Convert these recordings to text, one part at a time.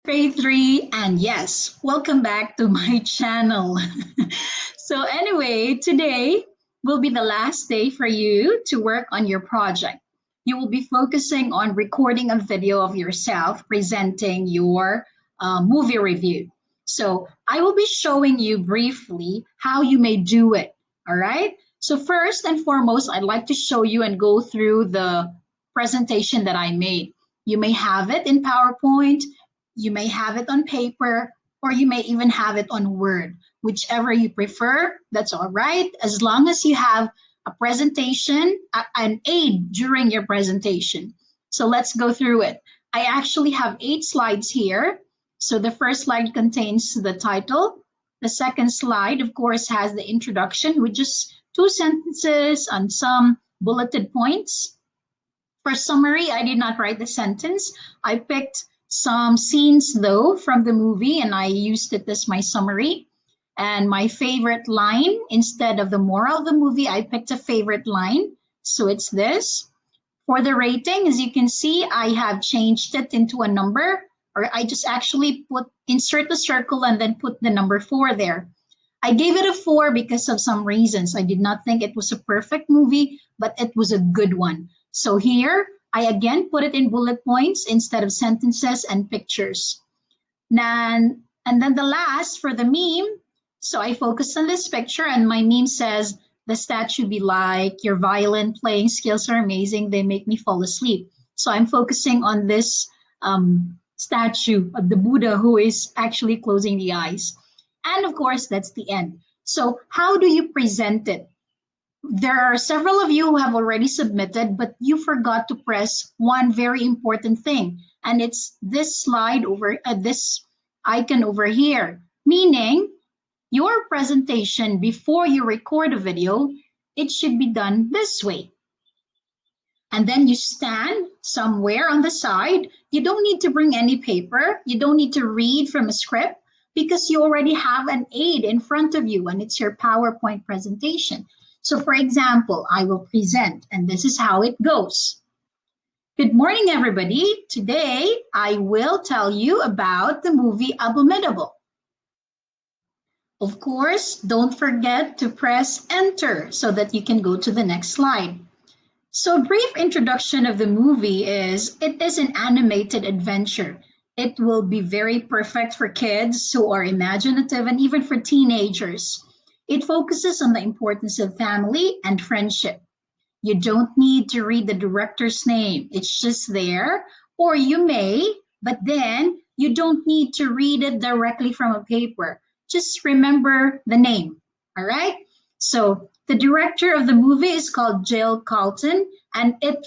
Grade 3, and yes, welcome back to my channel. So, anyway, today will be the last day for you to work on your project. You will be focusing on recording a video of yourself presenting your movie review. So, I will be showing you briefly how you may do it. All right. So, first and foremost, I'd like to show you and go through the presentation that I made. You may have it in PowerPoint, you may have it on paper, or you may even have it on Word. Whichever you prefer, that's all right, as long as you have a presentation, an aid during your presentation. So let's go through it. I actually have 8 slides here. So the first slide contains the title. The second slide, of course, has the introduction with just 2 sentences and some bulleted points. For summary, I did not write the sentence. I picked some scenes though from the movie and I used it as my summary. And my favorite line, instead of the moral of the movie, I picked a favorite line. So it's this. For the rating, as you can see, I have changed it into a number, or I just actually insert the circle and then put the number 4 there. I gave it a 4 because of some reasons. I did not think it was a perfect movie, but it was a good one. So here, I again put it in bullet points instead of sentences and pictures. And then the last for the meme, so I focused on this picture and my meme says, the statue be like, your violin playing skills are amazing, they make me fall asleep. So I'm focusing on this statue of the Buddha who is actually closing the eyes. And of course, that's the end. So how do you present it? There are several of you who have already submitted, but you forgot to press one very important thing, and it's this slide over this icon over here, meaning your presentation before you record a video, it should be done this way. And then you stand somewhere on the side. You don't need to bring any paper. You don't need to read from a script because you already have an aid in front of you and it's your PowerPoint presentation. So for example, I will present and this is how it goes. Good morning, everybody. Today, I will tell you about the movie Abominable. Of course, don't forget to press enter so that you can go to the next slide. So, a brief introduction of the movie is it is an animated adventure. It will be very perfect for kids who are imaginative and even for teenagers. It focuses on the importance of family and friendship. You don't need to read the director's name, it's just there. Or you may, but then you don't need to read it directly from a paper. Just remember the name, all right? So the director of the movie is called Jill Carlton, and it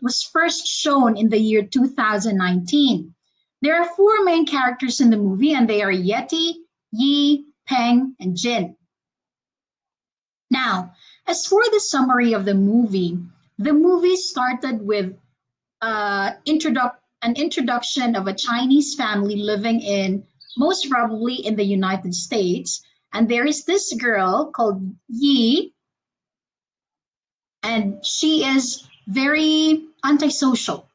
was first shown in the year 2019. There are 4 main characters in the movie, and they are Yeti, Yi, Peng, and Jin. Now, as for the summary of the movie started with an introduction of a Chinese family living in most probably in the United States. And there is this girl called Yi, and she is very antisocial.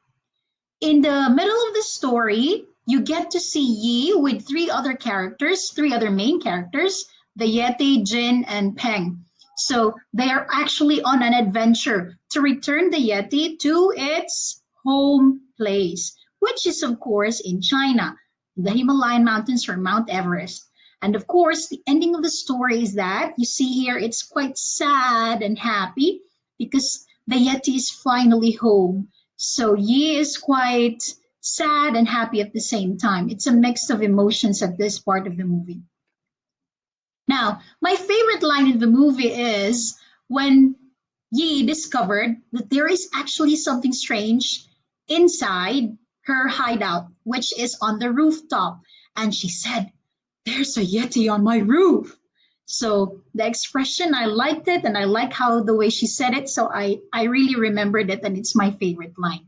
In the middle of the story, you get to see Yi with 3 other characters, 3 other main characters, the Yeti, Jin, and Peng. So they are actually on an adventure to return the Yeti to its home place, which is, of course, in China, the Himalayan mountains or Mount Everest. And of course, the ending of the story is that you see here it's quite sad and happy because the Yeti is finally home. So Yi is quite sad and happy at the same time. It's a mix of emotions at this part of the movie. Now, my favorite line in the movie is when Yi discovered that there is actually something strange inside her hideout, which is on the rooftop. And she said, there's a Yeti on my roof. So the expression, I liked it and I like how the way she said it. So I really remembered it and it's my favorite line.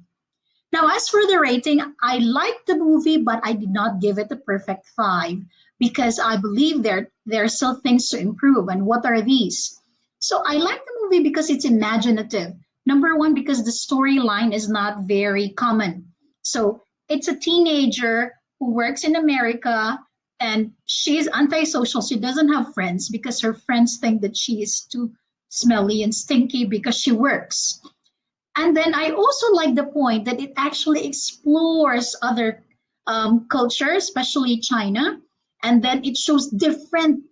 Now, as for the rating, I liked the movie, but I did not give it a perfect 5 because I believe there are still things to improve. And what are these? So I like the movie because it's imaginative. Number one, because the storyline is not very common. So it's a teenager who works in America, and she's antisocial. She doesn't have friends because her friends think that she is too smelly and stinky because she works. And then I also like the point that it actually explores other cultures, especially China, and then it shows different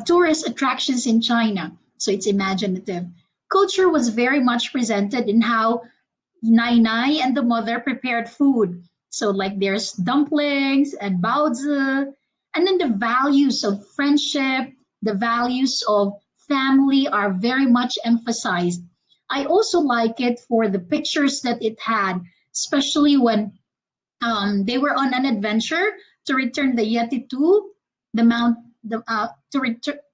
tourist attractions in China. So it's imaginative. Culture was very much presented in how Nai Nai and the mother prepared food. So, like, there's dumplings and baozi, and then the values of friendship, the values of family are very much emphasized. I also like it for the pictures that it had, especially when they were on an adventure to return the Yeti to the Mount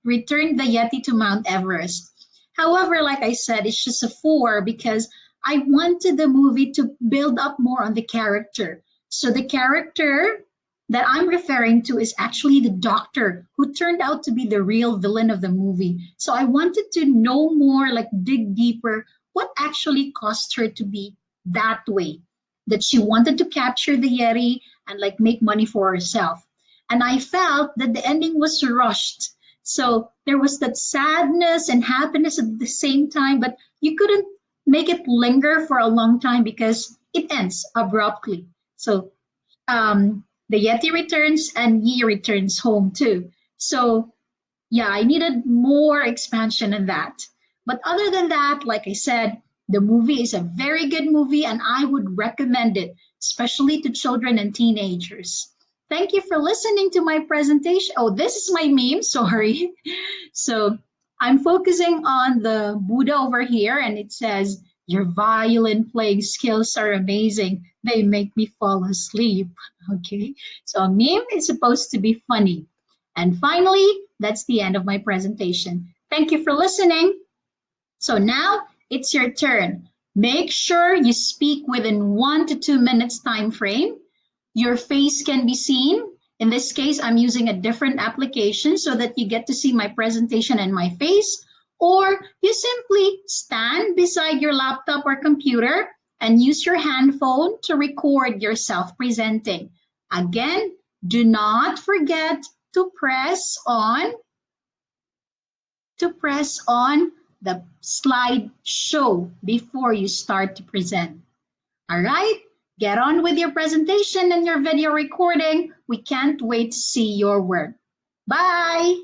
return the Yeti to Mount Everest. However, like I said, it's just a four because I wanted the movie to build up more on the character. So the character that I'm referring to is actually the doctor who turned out to be the real villain of the movie. So I wanted to know more, like dig deeper, what actually caused her to be that way, that she wanted to capture the Yeti and like make money for herself. And I felt that the ending was rushed. So there was that sadness and happiness at the same time, but you couldn't make it linger for a long time because it ends abruptly. So the Yeti returns and Yi returns home too. So yeah, I needed more expansion in that. But other than that, like I said, the movie is a very good movie and I would recommend it, especially to children and teenagers. Thank you for listening to my presentation. Oh, this is my meme, sorry. So I'm focusing on the Buddha over here, and it says, your violin playing skills are amazing. They make me fall asleep. Okay, so a meme is supposed to be funny. And finally, that's the end of my presentation. Thank you for listening. So now it's your turn. Make sure you speak within 1 to 2 minutes time frame. Your face can be seen. In this case, I'm using a different application so that you get to see my presentation and my face. Or you simply stand beside your laptop or computer and use your hand phone to record yourself presenting. Again, do not forget to press on the slide show before you start to present. All right, get on with your presentation and your video recording. We can't wait to see your work. Bye.